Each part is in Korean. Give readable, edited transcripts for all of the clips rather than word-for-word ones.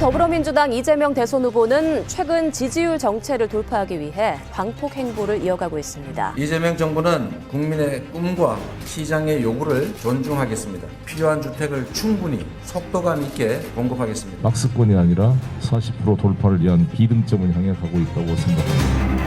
더불어민주당 이재명 대선 후보는 최근 지지율 정체를 돌파하기 위해 광폭 행보를 이어가고 있습니다. 이재명 정부는 국민의 꿈과 시장의 요구를 존중하겠습니다. 필요한 주택을 충분히 속도감 있게 공급하겠습니다. 박스권이 아니라 40% 돌파를 위한 기름점을 향해 가고 있다고 생각합니다.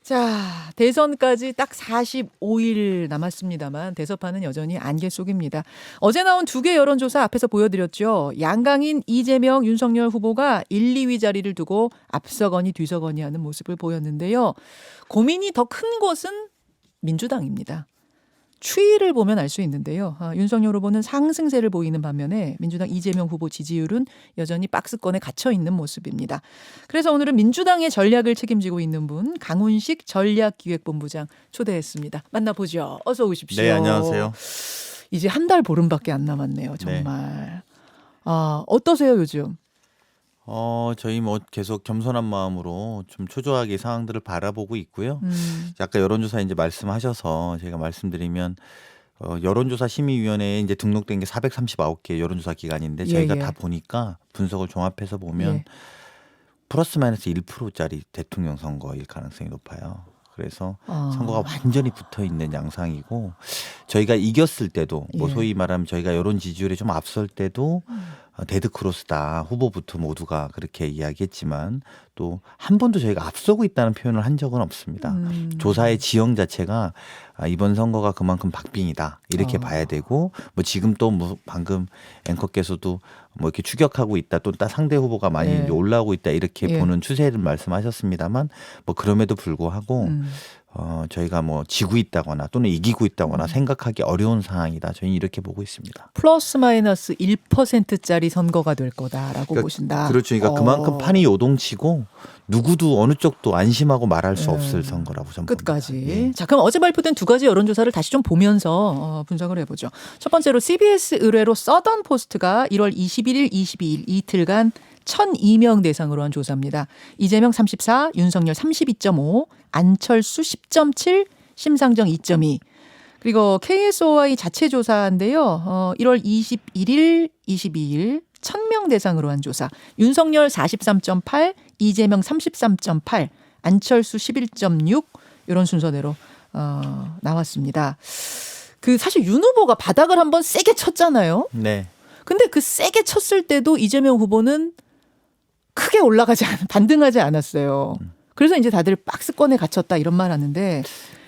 자, 대선까지 딱 45일 남았습니다만 대서판은 여전히 안개 속입니다. 어제 나온 두 개 여론조사 앞에서 보여드렸죠. 양강인 이재명, 윤석열 후보가 1, 2위 자리를 두고 앞서거니 뒤서거니 하는 모습을 보였는데요. 고민이 더 큰 곳은 민주당입니다. 추이를 보면 알 수 있는데요. 윤석열 후보는 상승세를 보이는 반면에 민주당 이재명 후보 지지율은 여전히 박스권에 갇혀 있는 모습입니다. 그래서 오늘은 민주당의 전략을 책임지고 있는 분 강훈식 전략기획본부장 초대했습니다. 만나보죠. 어서 오십시오. 네, 안녕하세요. 이제 한 달 보름밖에 안 남았네요. 정말. 어떠세요 요즘? 저희 뭐 계속 겸손한 마음으로 좀 초조하게 상황들을 바라보고 있고요. 아까 여론조사 이제 말씀하셔서 제가 말씀드리면 여론조사 심의위원회에 이제 등록된 게 439개 여론조사 기관인데 저희가 다 보니까 분석을 종합해서 보면 플러스 마이너스 1%짜리 대통령 선거일 가능성이 높아요. 그래서 선거가 완전히 붙어 있는 양상이고 저희가 이겼을 때도 뭐 소위 말하면 저희가 여론 지지율에 좀 앞설 때도 데드크로스다 후보부터 모두가 그렇게 이야기했지만 또 한 번도 저희가 앞서고 있다는 표현을 한 적은 없습니다. 조사의 지형 자체가 이번 선거가 그만큼 박빙이다 이렇게 봐야 되고 뭐 지금 또 뭐 방금 앵커께서도 뭐 이렇게 추격하고 있다 또 상대 후보가 많이 이제 올라오고 있다 이렇게 보는 추세를 말씀하셨습니다만 뭐 그럼에도 불구하고 저희가 뭐 지고 있다거나 또는 이기고 있다거나 생각하기 어려운 상황이다. 저희는 이렇게 보고 있습니다. 플러스 마이너스 1%짜리 선거가 될 거다라고 보신다. 그렇죠. 그러니까 그만큼 판이 요동치고 누구도 어느 쪽도 안심하고 말할 수 없을 선거라고 저는 끝까지. 봅니다. 자, 그럼 어제 발표된 두 가지 여론조사를 다시 좀 보면서 분석을 해보죠. 첫 번째로 CBS 의뢰로 서던 포스트가 1월 21일, 22일 이틀간 1,002명 대상으로 한 조사입니다. 이재명 34, 윤석열 32.5, 안철수 10.7, 심상정 2.2. 그리고 KSOI 자체 조사인데요. 1월 21일, 22일 1,000명 대상으로 한 조사. 윤석열 43.8, 이재명 33.8, 안철수 11.6 이런 순서대로 나왔습니다. 그 사실 윤 후보가 바닥을 한번 세게 쳤잖아요. 네. 근데 그 세게 쳤을 때도 이재명 후보는 크게 반등하지 않았어요. 그래서 이제 다들 박스권에 갇혔다 이런 말 하는데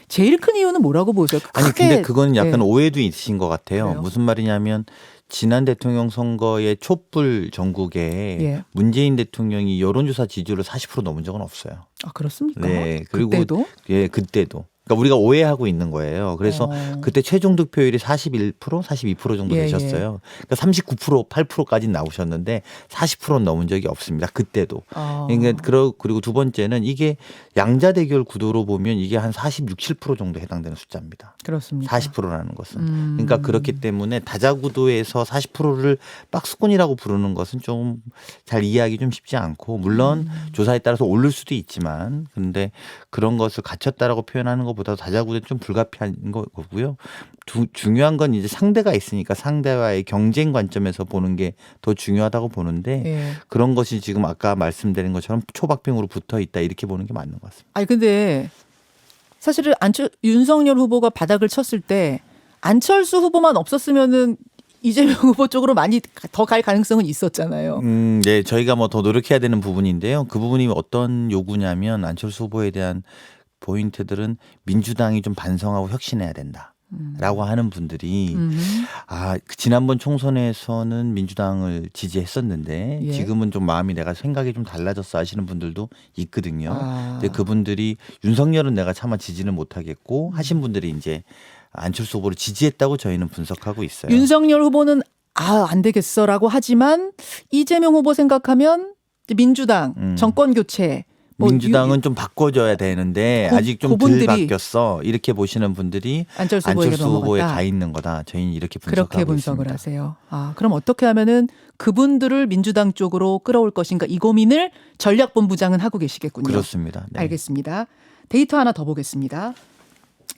제일 큰 이유는 뭐라고 보세요? 아니 근데 그거는 약간 오해도 있으신 것 같아요. 그래요? 무슨 말이냐면 지난 대통령 선거의 촛불 전국에 문재인 대통령이 여론조사 지지율을 40% 넘은 적은 없어요. 아, 그렇습니까? 네. 그리고 그때도? 예, 그때도. 그러니까 우리가 오해하고 있는 거예요. 그래서 그때 최종 득표율이 41%, 42% 정도 되셨어요. 그러니까 39%, 8%까지 나오셨는데 40%는 넘은 적이 없습니다. 그때도. 그러니까 그리고 두 번째는 이게 양자 대결 구도로 보면 이게 한 46, 7% 정도 해당되는 숫자입니다. 그렇습니다. 40%라는 것은. 그러니까 그렇기 때문에 다자구도에서 40%를 박스권이라고 부르는 것은 좀 잘 이해하기 좀 쉽지 않고 물론 조사에 따라서 오를 수도 있지만 그런데 그런 것을 갖췄다라고 표현하는 것보다 다자구도는 좀 불가피한 거고요. 중요한 건 이제 상대가 있으니까 상대와의 경쟁 관점에서 보는 게 더 중요하다고 보는데 그런 것이 지금 아까 말씀드린 것처럼 초박빙으로 붙어 있다 이렇게 보는 게 맞는 것 같습니다. 아니 근데 사실은 윤석열 후보가 바닥을 쳤을 때 안철수 후보만 없었으면은 이재명 후보 쪽으로 많이 더 갈 가능성은 있었잖아요. 네, 저희가 뭐 더 노력해야 되는 부분인데요. 그 부분이 어떤 요구냐면 안철수 후보에 대한 포인트들은 민주당이 좀 반성하고 혁신해야 된다라고 하는 분들이 지난번 총선에서는 민주당을 지지했었는데 지금은 좀 마음이 내가 생각이 좀 달라졌어 하시는 분들도 있거든요. 근데 그분들이 윤석열은 내가 차마 지지는 못하겠고 하신 분들이 이제 안철수 후보를 지지했다고 저희는 분석하고 있어요. 윤석열 후보는 안 되겠어라고 하지만 이재명 후보 생각하면 민주당 정권 교체 민주당은 좀 바꿔줘야 되는데 아직 좀 덜 바뀌었어 이렇게 보시는 분들이 안철수 후보에 가 있는 거다. 저희는 이렇게 분석하고 그렇게 분석을 있습니다. 하세요. 그럼 어떻게 하면은 그분들을 민주당 쪽으로 끌어올 것인가 이 고민을 전략본부장은 하고 계시겠군요. 그렇습니다. 네. 알겠습니다. 데이터 하나 더 보겠습니다.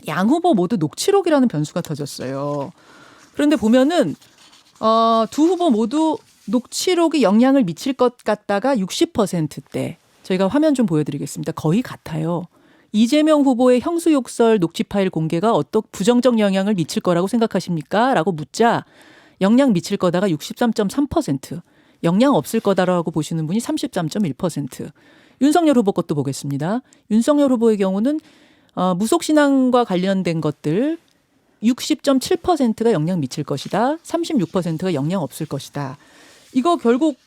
양 후보 모두 녹취록이라는 변수가 터졌어요. 그런데 보면은 두 후보 모두 녹취록이 영향을 미칠 것 같다가 60%대. 저희가 화면 좀 보여드리겠습니다. 거의 같아요. 이재명 후보의 형수욕설 녹취 파일 공개가 어떤 부정적 영향을 미칠 거라고 생각하십니까? 라고 묻자 영향 미칠 거다가 63.3%, 영향 없을 거다라고 보시는 분이 33.1%. 윤석열 후보 것도 보겠습니다. 윤석열 후보의 경우는 무속신앙과 관련된 것들 60.7%가 영향 미칠 것이다. 36%가 영향 없을 것이다. 이거 결국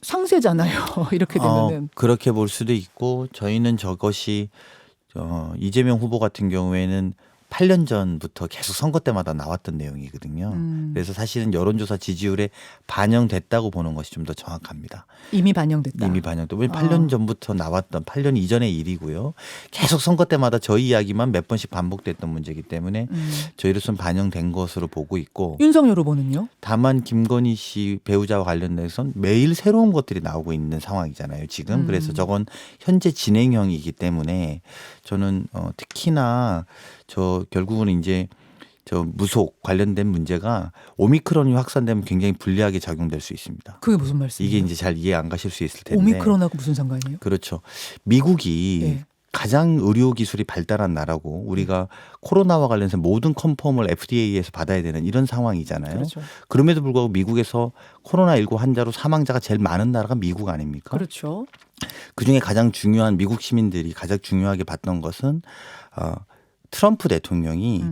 상세잖아요. 이렇게 되면은. 그렇게 볼 수도 있고 저희는 저것이 이재명 후보 같은 경우에는 8년 전부터 계속 선거 때마다 나왔던 내용이거든요. 그래서 사실은 여론조사 지지율에 반영됐다고 보는 것이 좀 더 정확합니다. 이미 반영됐다. 이미 반영됐다. 8년 전부터 나왔던 8년 이전의 일이고요. 계속 선거 때마다 저희 이야기만 몇 번씩 반복됐던 문제이기 때문에 저희로서는 반영된 것으로 보고 있고 윤석열 후보는요? 다만 김건희 씨 배우자와 관련돼서는 매일 새로운 것들이 나오고 있는 상황이잖아요. 지금. 그래서 저건 현재 진행형이기 때문에 저는 특히나 결국은 이제 무속 관련된 문제가 오미크론이 확산되면 굉장히 불리하게 작용될 수 있습니다. 그게 무슨 말씀이에요? 이게 이제 잘 이해 안 가실 수 있을 텐데. 오미크론하고 무슨 상관이에요? 그렇죠. 미국이 네. 가장 의료 기술이 발달한 나라고 우리가 코로나와 관련해서 모든 컨펌을 FDA에서 받아야 되는 이런 상황이잖아요. 그렇죠. 그럼에도 불구하고 미국에서 코로나19 환자로 사망자가 제일 많은 나라가 미국 아닙니까? 그렇죠. 그중에 가장 중요한 미국 시민들이 가장 중요하게 봤던 것은 트럼프 대통령이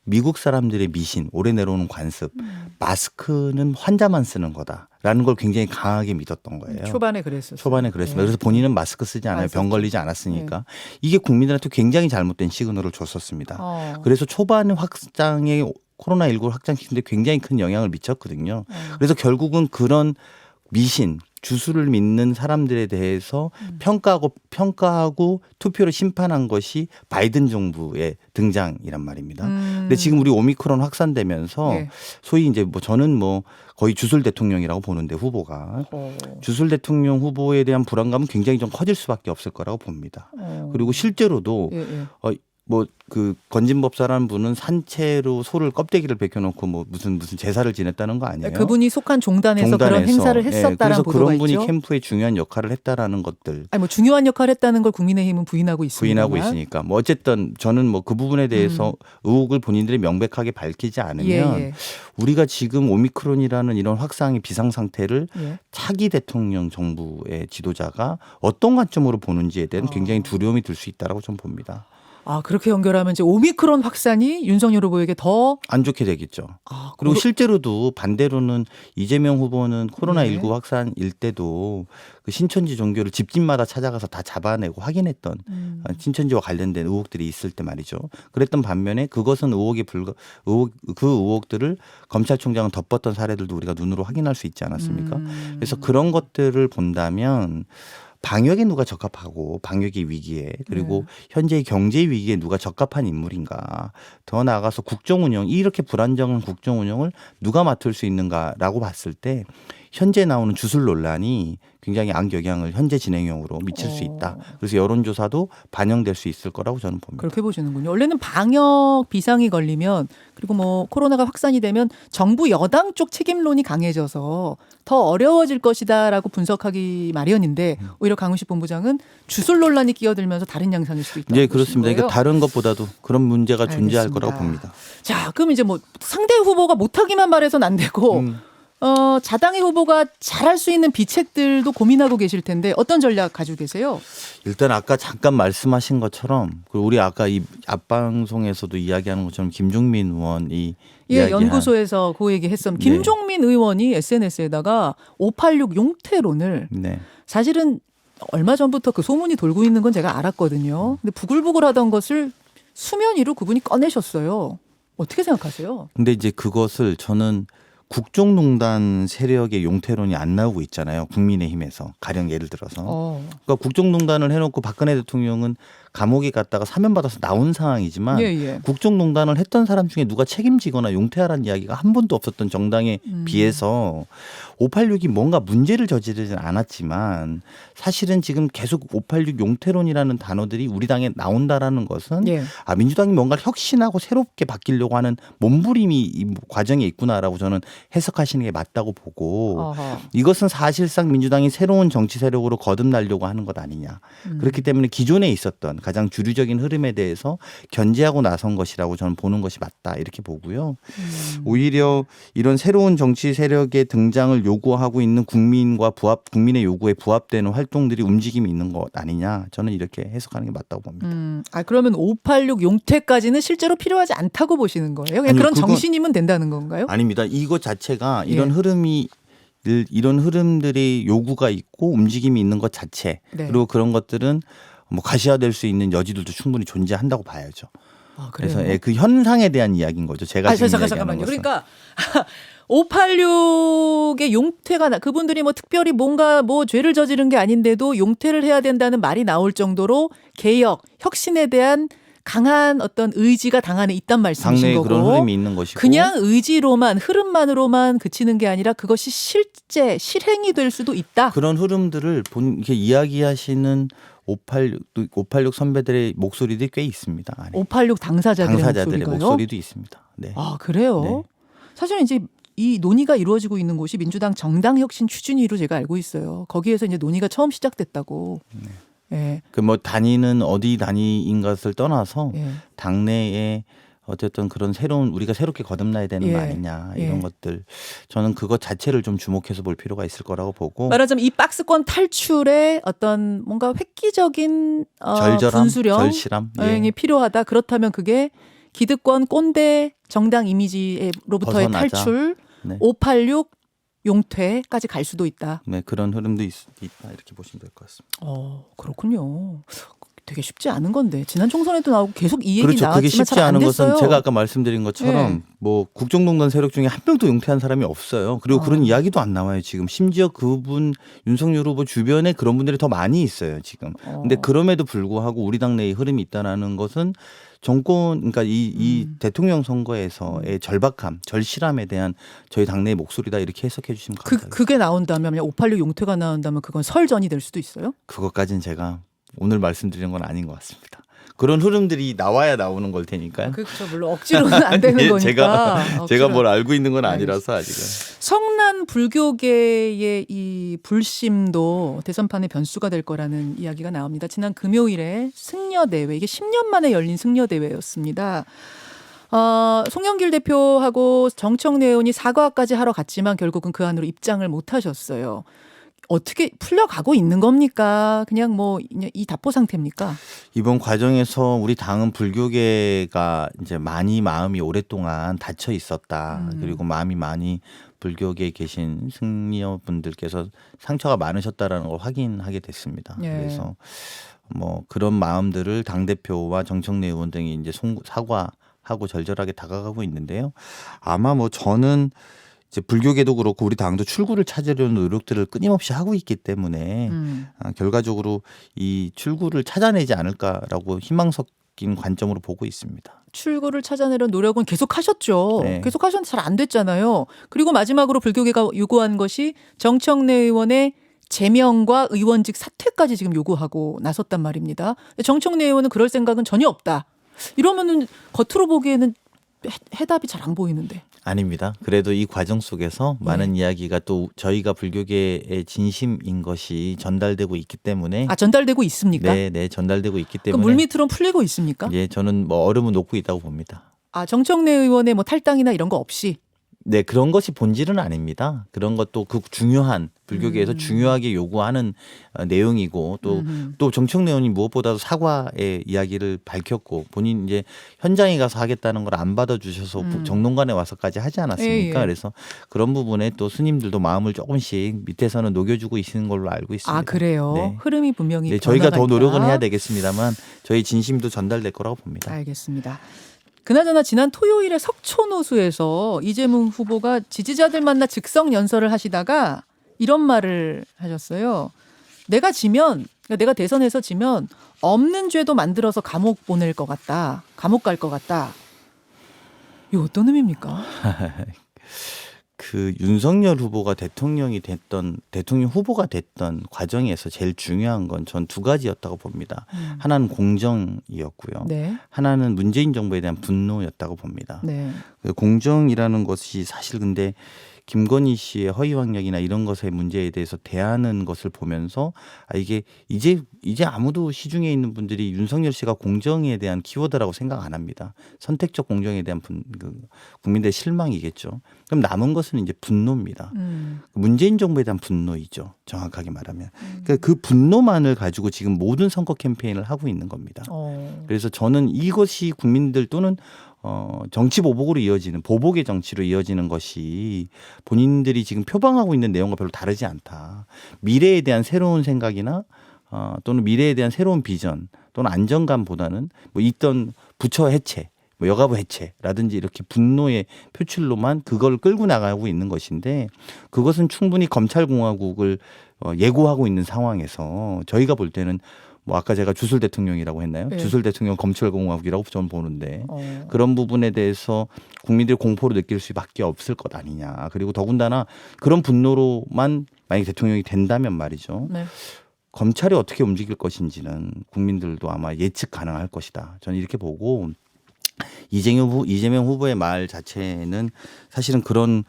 미국 사람들의 미신, 오래 내려오는 관습, 마스크는 환자만 쓰는 거다라는 걸 굉장히 강하게 믿었던 거예요. 초반에 그랬었어요. 초반에 그랬습니다. 네. 그래서 본인은 마스크 쓰지 않아요. 병 걸리지 않았으니까. 이게 국민들한테 굉장히 잘못된 시그널을 줬었습니다. 그래서 초반 확장에 코로나19를 확장시키는데 굉장히 큰 영향을 미쳤거든요. 그래서 결국은 그런 미신, 주술을 믿는 사람들에 대해서 평가하고 투표로 심판한 것이 바이든 정부의 등장이란 말입니다. 근데 지금 우리 오미크론 확산되면서 네. 소위 이제 저는 거의 주술 대통령이라고 보는데 후보가 주술 대통령 후보에 대한 불안감은 굉장히 좀 커질 수밖에 없을 거라고 봅니다. 그리고 실제로도 그 건진법사라는 분은 산채로 소를 껍데기를 벗겨놓고 무슨 제사를 지냈다는 거 아니에요? 그분이 속한 종단에서 그런 행사를 했었다라는 그래서 보도가 그런 분이 있죠. 캠프에 중요한 역할을 했다라는 것들. 아니 중요한 역할을 했다는 걸 국민의힘은 부인하고 있습니다. 부인하고 있으니까 어쨌든 저는 그 부분에 대해서 의혹을 본인들이 명백하게 밝히지 않으면 우리가 지금 오미크론이라는 이런 확산의 비상 상태를 차기 대통령 정부의 지도자가 어떤 관점으로 보는지에 대한 굉장히 두려움이 들 수 있다라고 좀 봅니다. 그렇게 연결하면 이제 오미크론 확산이 윤석열 후보에게 더 안 좋게 되겠죠. 그리고 실제로도 반대로는 이재명 후보는 코로나19 확산일 때도 그 신천지 종교를 집집마다 찾아가서 다 잡아내고 확인했던 신천지와 관련된 의혹들이 있을 때 말이죠. 그랬던 반면에 그것은 그 의혹들을 검찰총장은 덮었던 사례들도 우리가 눈으로 확인할 수 있지 않았습니까? 그래서 그런 것들을 본다면 방역에 누가 적합하고 방역의 위기에 그리고 현재의 경제 위기에 누가 적합한 인물인가. 더 나아가서 국정운영 이렇게 불안정한 국정운영을 누가 맡을 수 있는가라고 봤을 때 현재 나오는 주술 논란이 굉장히 악영향을 현재 진행형으로 미칠 수 있다. 그래서 여론조사도 반영될 수 있을 거라고 저는 봅니다. 그렇게 보시는군요. 원래는 방역 비상이 걸리면 그리고 코로나가 확산이 되면 정부 여당 쪽 책임론이 강해져서 더 어려워질 것이다라고 분석하기 마련인데 오히려 강훈식 본부장은 주술 논란이 끼어들면서 다른 양상일 수도 있다고 네, 그렇습니다. 거예요. 그러니까 다른 것보다도 그런 문제가 존재할 알겠습니다. 거라고 봅니다. 자, 그럼 이제 상대 후보가 못하기만 바라서는 안 되고 자당의 후보가 잘할 수 있는 비책들도 고민하고 계실 텐데 어떤 전략 가지고 계세요? 일단 아까 잠깐 말씀하신 것처럼 그리고 우리 아까 이 앞방송에서도 이야기하는 것처럼 김종민 의원이 연구소에서 그 얘기 했었는데 김종민 의원이 SNS에다가 586 용태론을 사실은 얼마 전부터 그 소문이 돌고 있는 건 제가 알았거든요. 근데 부글부글하던 것을 수면 위로 그분이 꺼내셨어요. 어떻게 생각하세요? 근데 이제 그것을 저는 국정농단 세력의 용태론이 안 나오고 있잖아요. 국민의힘에서 가령 예를 들어서. 그러니까 국정농단을 해놓고 박근혜 대통령은 감옥에 갔다가 사면받아서 나온 상황이지만 예, 예. 국정농단을 했던 사람 중에 누가 책임지거나 용퇴하라는 이야기가 한 번도 없었던 정당에 비해서 586이 뭔가 문제를 저지르진 않았지만 사실은 지금 계속 586 용퇴론이라는 단어들이 우리 당에 나온다라는 것은 예. 아, 민주당이 뭔가 혁신하고 새롭게 바뀌려고 하는 몸부림이 이 과정에 있구나라고 저는 해석하시는 게 맞다고 보고 어허. 이것은 사실상 민주당이 새로운 정치 세력으로 거듭나려고 하는 것 아니냐. 그렇기 때문에 기존에 있었던 가장 주류적인 흐름에 대해서 견제하고 나선 것이라고 저는 보는 것이 맞다 이렇게 보고요. 오히려 이런 새로운 정치 세력의 등장을 요구하고 있는 국민의 요구에 부합되는 활동들이 움직임이 있는 것 아니냐. 저는 이렇게 해석하는 게 맞다고 봅니다. 아, 그러면 586 용퇴까지는 실제로 필요하지 않다고 보시는 거예요? 그냥 아니요, 그런 그건 정신이면 된다는 건가요? 아닙니다. 이것 자체가 예. 이런 흐름들이 요구가 있고 움직임이 있는 것 자체 네. 그리고 그런 것들은 뭐 가시화될 수 있는 여지들도 충분히 존재한다고 봐야죠. 아, 그래요? 그래서 그 현상에 대한 이야기인 거죠. 제가 지금 잠깐만요. 이야기하는 것은. 그러니까 586의 용퇴가 그분들이 뭐 특별히 뭔가 뭐 죄를 저지른 게 아닌데도 용퇴를 해야 된다는 말이 나올 정도로 개혁, 혁신에 대한 강한 어떤 의지가 당 안에 있단 말씀이신 당내에 거고 그런 흐름이 있는 것이고 그냥 의지로만 흐름만으로만 그치는 게 아니라 그것이 실제 실행이 될 수도 있다. 그런 흐름들을 이렇게 이야기하시는 586 선배들의 목소리들이 꽤 있습니다. 안에. 586 당사자들의 목소리가요? 목소리도 있습니다. 네. 아, 그래요? 네. 사실은 이제 이 논의가 이루어지고 있는 곳이 민주당 정당혁신 추진위로 제가 알고 있어요. 거기에서 이제 논의가 처음 시작됐다고. 예. 그 뭐 단위는 어디 단위인 것을 떠나서 예. 당내에 어쨌든 그런 우리가 새롭게 거듭나야 되는 예. 거 아니냐 이런 예. 것들 저는 그것 자체를 좀 주목해서 볼 필요가 있을 거라고 보고 말하자면 이 박스권 탈출에 어떤 뭔가 획기적인 절절함, 분수령 절실함 이 필요하다. 그렇다면 그게 기득권 꼰대 정당 이미지로부터의 벗어나자. 탈출, 네. 586 용퇴까지 갈 수도 있다. 네, 그런 흐름도 있다 이렇게 보시면 될 것 같습니다. 그렇군요. 되게 쉽지 않은 건데 지난 총선에도 나오고 계속 이 얘기 그렇죠. 나왔지만 그게 쉽지 잘 안 않은 됐어요. 것은 제가 아까 말씀드린 것처럼 네. 뭐 국정농단 세력 중에 한 명도 용퇴한 사람이 없어요. 그리고 그런 이야기도 안 나와요. 지금 심지어 그분 윤석열 후보 주변에 그런 분들이 더 많이 있어요. 지금. 근데 그럼에도 불구하고 우리 당내에 흐름이 있다는 것은 정권 그러니까 이 대통령 선거에서의 절박함, 절실함에 대한 저희 당내의 목소리다 이렇게 해석해 주시면 감사하겠습니다. 그게 나온다면 586 용퇴가 나온다면 그건 설전이 될 수도 있어요? 그것까지는 제가 오늘 말씀드리는 건 아닌 것 같습니다. 그런 흐름들이 나와야 나오는 걸 테니까요. 그렇죠. 물론 억지로는 안 되는 예, 거니까. 제가 뭘 알고 있는 건 아니라서 아직은. 성난 불교계의 이 불심도 대선판의 변수가 될 거라는 이야기가 나옵니다. 지난 금요일에 승려대회, 이게 10년 만에 열린 승려대회였습니다. 송영길 대표하고 정청래 의원이 사과까지 하러 갔지만 결국은 그 안으로 입장을 못 하셨어요. 어떻게 풀려가고 있는 겁니까? 그냥 뭐 이 답보 상태입니까? 이번 과정에서 우리 당은 불교계가 이제 마음이 오랫동안 닫혀 있었다. 그리고 마음이 많이 불교계에 계신 승려분들께서 상처가 많으셨다라는 걸 확인하게 됐습니다. 예. 그래서 뭐 그런 마음들을 당 대표와 정청래 의원 등이 이제 사과하고 절절하게 다가가고 있는데요. 아마 뭐 저는 이제 불교계도 그렇고 우리 당도 출구를 찾으려는 노력들을 끊임없이 하고 있기 때문에 결과적으로 이 출구를 찾아내지 않을까라고 희망 섞인 관점으로 보고 있습니다. 출구를 찾아내려는 노력은 계속 하셨죠. 네. 계속 하셨는데 잘 안 됐잖아요. 그리고 마지막으로 불교계가 요구한 것이 정청래 의원의 제명과 의원직 사퇴까지 지금 요구하고 나섰단 말입니다. 정청래 의원은 그럴 생각은 전혀 없다. 이러면은 겉으로 보기에는 해답이 잘 안 보이는데. 아닙니다. 그래도 이 과정 속에서 많은 이야기가 또 저희가 불교계의 진심인 것이 전달되고 있기 때문에 전달되고 있습니까? 네, 전달되고 있기 그 때문에 물밑으로는 풀리고 있습니까? 예, 저는 뭐 얼음은 녹고 있다고 봅니다. 정청래 의원의 뭐 탈당이나 이런 거 없이. 네, 그런 것이 본질은 아닙니다. 그런 것도 그 중요한 불교계에서 중요하게 요구하는 내용이고 또 정청래 의원이 무엇보다도 사과의 이야기를 밝혔고 본인 이제 현장에 가서 하겠다는 걸 안 받아주셔서 정론관에 와서까지 하지 않았습니까? 예. 그래서 그런 부분에 또 스님들도 마음을 조금씩 밑에서는 녹여주고 있는 걸로 알고 있습니다. 그래요? 네. 흐름이 분명히 네, 저희가 더 변화가 노력은 있다. 해야 되겠습니다만 저희 진심도 전달될 거라고 봅니다. 알겠습니다. 그나저나 지난 토요일에 석촌호수에서 이재명 후보가 지지자들 만나 즉석 연설을 하시다가 이런 말을 하셨어요. 내가 지면 그러니까 내가 대선에서 지면 없는 죄도 만들어서 감옥 보낼 것 같다. 감옥 갈 것 같다. 이거 어떤 의미입니까? 그 윤석열 후보가 대통령 후보가 됐던 과정에서 제일 중요한 건 전 두 가지였다고 봅니다. 하나는 공정이었고요. 네. 하나는 문재인 정부에 대한 분노였다고 봅니다. 네. 공정이라는 것이 사실 근데 김건희 씨의 허위 학력이나 이런 것의 문제에 대해서 대하는 것을 보면서 이게 이제 아무도 시중에 있는 분들이 윤석열 씨가 공정에 대한 키워드라고 생각 안 합니다. 선택적 공정에 대한 국민들의 실망이겠죠. 그럼 남은 것은 이제 분노입니다. 문재인 정부에 대한 분노이죠. 정확하게 말하면. 그러니까 그 분노만을 가지고 지금 모든 선거 캠페인을 하고 있는 겁니다. 그래서 저는 이것이 국민들 또는 정치 보복으로 이어지는 보복의 정치로 이어지는 것이 본인들이 지금 표방하고 있는 내용과 별로 다르지 않다. 미래에 대한 새로운 생각이나 또는 미래에 대한 새로운 비전 또는 안정감보다는 뭐 있던 부처 해체, 뭐 여가부 해체라든지 이렇게 분노의 표출로만 그걸 끌고 나가고 있는 것인데 그것은 충분히 검찰공화국을 예고하고 있는 상황에서 저희가 볼 때는 뭐 아까 제가 주술 대통령이라고 했나요? 네. 주술 대통령 검찰공화국이라고 저는 보는데 그런 부분에 대해서 국민들이 공포를 느낄 수밖에 없을 것 아니냐. 그리고 더군다나 그런 분노로만 만약에 대통령이 된다면 말이죠. 네. 검찰이 어떻게 움직일 것인지는 국민들도 아마 예측 가능할 것이다. 저는 이렇게 보고 이재명 후보의 말 자체는 사실은 그런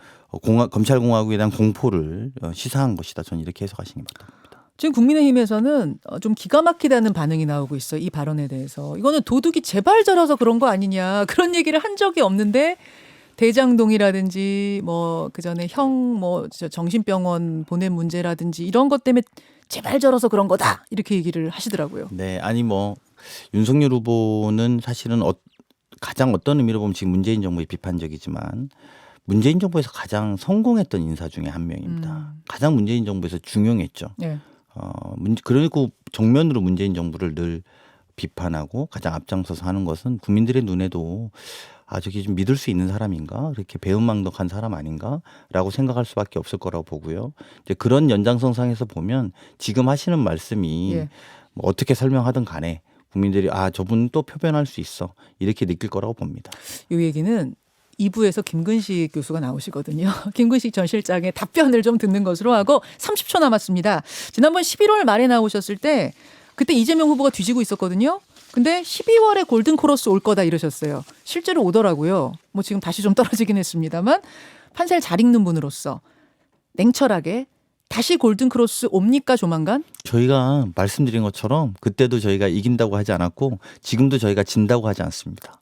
검찰공화국에 대한 공포를 시사한 것이다. 저는 이렇게 해석하시는 게 맞다. 지금 국민의힘에서는 좀 기가 막히다는 반응이 나오고 있어요. 이 발언에 대해서. 이거는 도둑이 제발 저러서 그런 거 아니냐. 그런 얘기를 한 적이 없는데 대장동이라든지 뭐 그전에 정신병원 보낸 문제라든지 이런 것 때문에 제발 저러서 그런 거다. 이렇게 얘기를 하시더라고요. 네. 아니 뭐 윤석열 후보는 사실은 가장 어떤 의미로 보면 지금 문재인 정부에 비판적이지만 문재인 정부에서 가장 성공했던 인사 중에 한 명입니다. 가장 문재인 정부에서 중용했죠. 네. 그리고 정면으로 문재인 정부를 늘 비판하고 가장 앞장서서 하는 것은 국민들의 눈에도 저게 좀 믿을 수 있는 사람인가? 그렇게 배은망덕한 사람 아닌가라고 생각할 수밖에 없을 거라고 보고요. 이제 그런 연장선상에서 보면 지금 하시는 말씀이 예. 뭐 어떻게 설명하든 간에 국민들이 저분 또 표변할 수 있어 이렇게 느낄 거라고 봅니다. 이 얘기는 2부에서 김근식 교수가 나오시거든요. 김근식 전 실장의 답변을 좀 듣는 것으로 하고 30초 남았습니다. 지난번 11월 말에 나오셨을 때 그때 이재명 후보가 뒤지고 있었거든요. 근데 12월에 골든크로스 올 거다 이러셨어요. 실제로 오더라고요. 뭐 지금 다시 좀 떨어지긴 했습니다만 판세를 잘 읽는 분으로서 냉철하게 다시 골든크로스 옵니까 조만간? 저희가 말씀드린 것처럼 그때도 저희가 이긴다고 하지 않았고 지금도 저희가 진다고 하지 않습니다.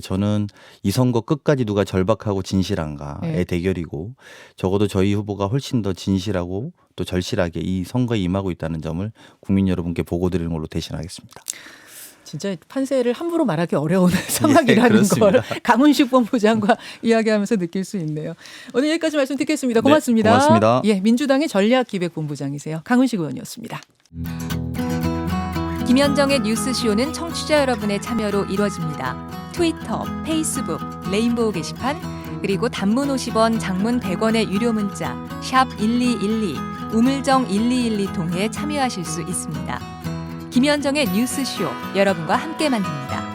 저는 이 선거 끝까지 누가 절박하고 진실한가의 네. 대결이고 적어도 저희 후보가 훨씬 더 진실하고 또 절실하게 이 선거에 임하고 있다는 점을 국민 여러분께 보고드리는 걸로 대신하겠습니다. 진짜 판세를 함부로 말하기 어려운 상황이라는 걸 강훈식 본부장과 이야기하면서 느낄 수 있네요. 오늘 여기까지 말씀 듣겠습니다. 고맙습니다. 네, 고맙습니다. 예, 민주당의 전략기획본부장이세요. 강훈식 의원이었습니다. 김현정의 뉴스쇼는 청취자 여러분의 참여로 이루어집니다. 트위터, 페이스북, 레인보우 게시판, 그리고 단문 50원, 장문 100원의 유료 문자 샵 1212, 우물정 1212 통해 참여하실 수 있습니다. 김현정의 뉴스쇼, 여러분과 함께 만듭니다.